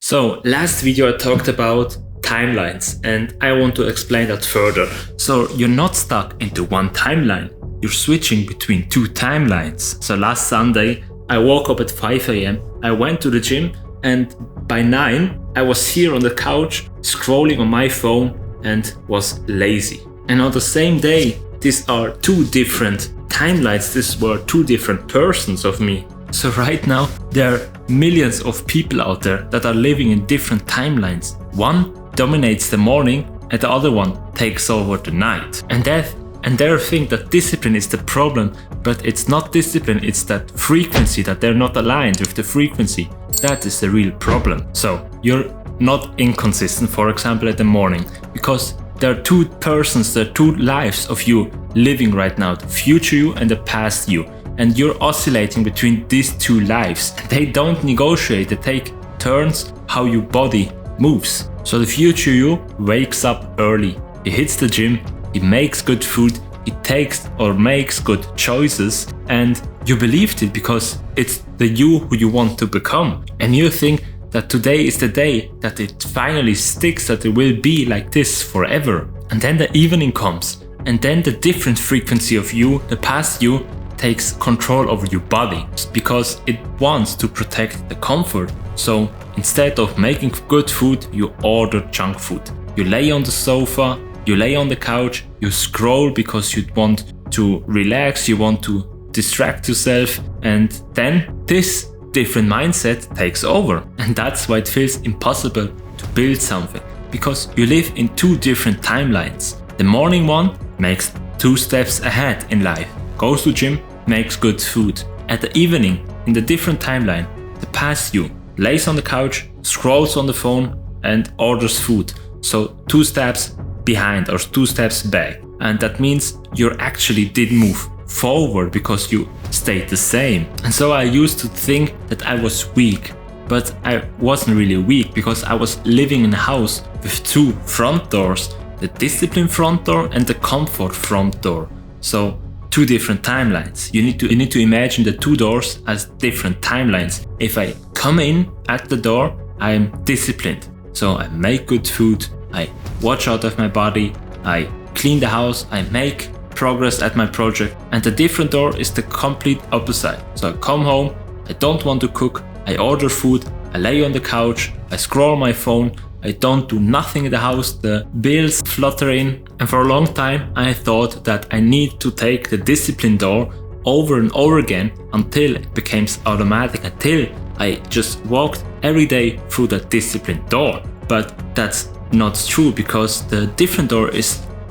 So last video I talked about timelines and I want to explain that further. So you're not stuck into one timeline, you're switching between two timelines. So last Sunday I woke up at 5 a.m, I went to the gym, and by 9 I was here on the couch scrolling on my phone and was lazy. And on the same day, these are two different timelines, these were two different persons of me. So right now there are millions of people out there that are living in different timelines. One dominates the morning and the other one takes over the night. And they think that discipline is the problem, but it's not discipline, it's that frequency, that they're not aligned with the frequency. That is the real problem. So you're not inconsistent, for example, at the morning, because there are two persons, there are two lives of you living right now, the future you and the past you. And you're oscillating between these two lives. They don't negotiate, they take turns how your body moves. So the future you wakes up early, he hits the gym, he makes good food, he takes or makes good choices, and you believed it because it's the you who you want to become. And you think that today is the day that it finally sticks, that it will be like this forever. And then the evening comes, and then the different frequency of you, the past you, takes control over your body because it wants to protect the comfort. So instead of making good food, you order junk food. You lay on the sofa, you lay on the couch, you scroll because you want to relax, you want to distract yourself, and then this different mindset takes over. And that's why it feels impossible to build something, because you live in two different timelines. The morning one makes 2 steps ahead in life, goes to gym, makes good food. At the evening, in the different timeline, the past you lays on the couch, scrolls on the phone and orders food. So 2 steps behind or 2 steps back. And that means you actually did move forward because you stayed the same. And so I used to think that I was weak, but I wasn't really weak because I was living in a house with 2 front doors, the discipline front door and the comfort front door. So 2 different timelines. You need to imagine the 2 doors as different timelines. If I come in at the door, I am disciplined. So I make good food, I watch out of my body, I clean the house, I make progress at my project. And the different door is the complete opposite. So I come home, I don't want to cook, I order food, I lay on the couch, I scroll my phone, I don't do nothing in the house, the bills flutter in. And for a long time I thought that I need to take the discipline door over and over again until it becomes automatic, until I just walked every day through that discipline door. But that's not true, because the different door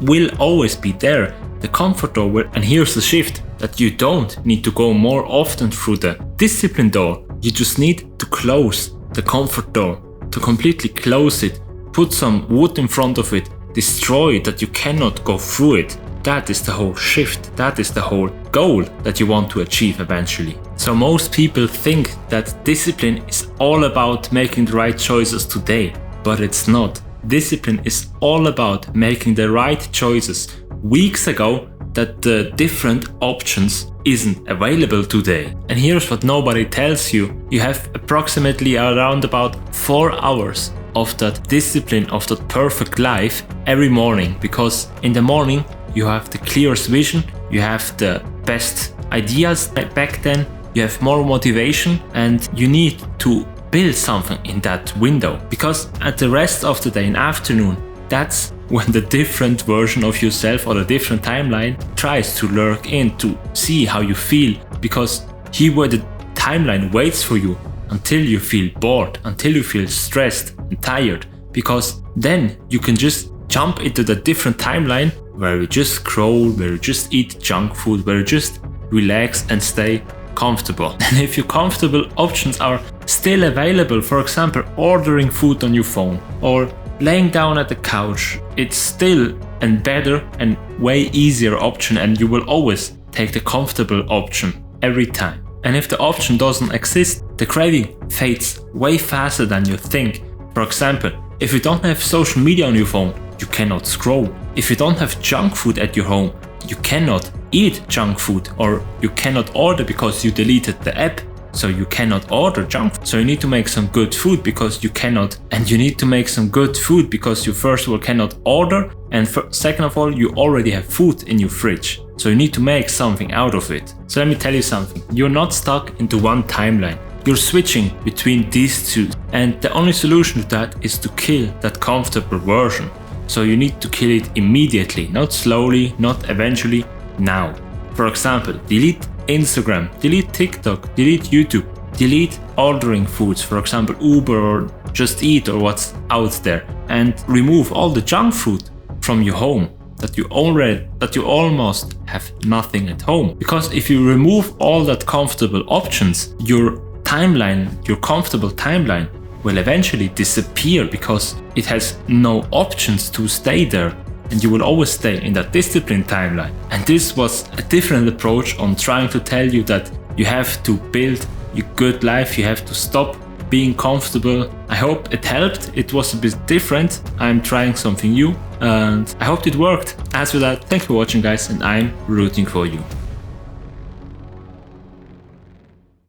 will always be there, the comfort door will. And here's the shift, that you don't need to go more often through the discipline door, you just need to close the comfort door, to completely close it, put some wood in front of it, destroy it, that you cannot go through it. That is the whole shift, that is the whole goal that you want to achieve eventually. So most people think that discipline is all about making the right choices today, but it's not. Discipline is all about making the right choices weeks ago, that the different options isn't available today. And here's what nobody tells you. You have approximately around about 4 hours of that discipline, of that perfect life every morning, because in the morning you have the clearest vision, you have the best ideas back then, you have more motivation, and you need to build something in that window. Because at the rest of the day and afternoon, that's when the different version of yourself or the different timeline tries to lurk in to see how you feel, because here where the timeline waits for you until you feel bored, until you feel stressed and tired, because then you can just jump into the different timeline where you just scroll, where you just eat junk food, where you just relax and stay comfortable. And if your comfortable options are still available, for example ordering food on your phone or laying down at the couch, it's still a better and way easier option, and you will always take the comfortable option every time. And if the option doesn't exist, the craving fades way faster than you think. For example, if you don't have social media on your phone, you cannot scroll. If you don't have junk food at your home, you cannot eat junk food, or you cannot order because you deleted the app. so you cannot order junk food. So you need to make some good food because you cannot, and you need to make some good food because you first of all cannot order, and second of all, you already have food in your fridge. So you need to make something out of it. So let me tell you something. You're not stuck into one timeline. You're switching between these two. And the only solution to that is to kill that comfortable version. So you need to kill it immediately, not slowly, not eventually, now. For example, delete Instagram, delete TikTok, delete YouTube, delete ordering foods, for example Uber or Just Eat or what's out there, and remove all the junk food from your home that you almost have nothing at home. Because if you remove all that comfortable options, your comfortable timeline will eventually disappear because it has no options to stay there, and you will always stay in that disciplined timeline. And this was a different approach on trying to tell you that you have to build your good life, you have to stop being comfortable. I hope it helped. It was a bit different. I'm trying something new and I hope it worked. As for that, thanks for watching guys, and I'm rooting for you.